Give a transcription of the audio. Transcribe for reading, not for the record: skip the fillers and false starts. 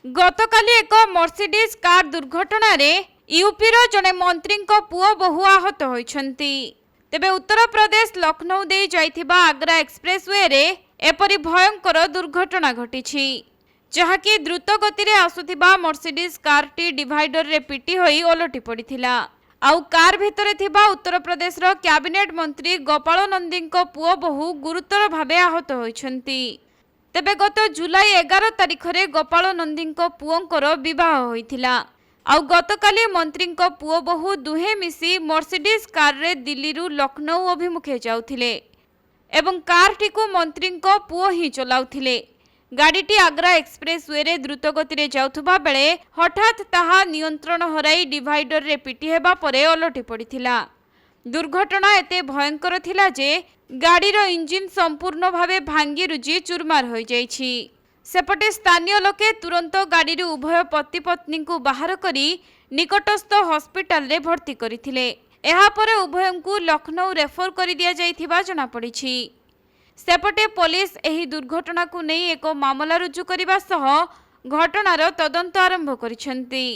गतकाली एक Mercedes car दुर्घटना यूपीर जड़े मंत्री पुओ बहु आहत होइछंती। तेबे उत्तर प्रदेश लखनऊ दे जाइथिबा आग्रा एक्सप्रेसवे रे एपरी भयंकर दुर्घटना घटिछि, जहाँकि द्रुत गति रे आसुथिबा मर्सिडीज कारटी डिवाइडर रे पिटी होई ओलटी पड़िथिला। आउ कार भितरे थिबा उत्तर प्रदेश रो कैबिनेट मंत्री गोपाल नंदींको पुओ बहु गुरुतर भावे आहत होइछंती। तेबे गत जुलाई 11 तारिख रे गोपाल नंदींको पुओंकर विवाह होइथिला। आउ गतकाली मंत्रींको पुओ बहु दुहे मिसी मर्सिडीज कार रे दिल्ली रु लखनऊ अभिमुखे जाउथिले एवं कारटी को मंत्रींको पुओ ही चलाउथिले। गाड़ीटी आग्रा एक्सप्रेसवे रे द्रुत गति रे जाउथबा बेले हठात ताहा नियंत्रण हराई डिवाइडर रे पिटी हेबा परे ओलटी पड़िथिला। दुर्घटना एते भयंकर थिला जे गाड़ीर इंजिन संपूर्ण भावे भांगी रुजी चुरमार हो जाइछि। सेपटे स्थानीय लोके तुरंत गाड़ी उभय पति पत्नी को बाहर करी निकटस्थ हॉस्पिटल रे भर्ती करिथिले। एहा परे उभयंकु लखनऊ रेफर करि दिया जाइथिबा जଣା पड़िछि। सेपटे पुलिस एही दुर्घटना को नहीं एक मामला रुजु करिबा सह घटनार तदंत आरंभ करिसेंती।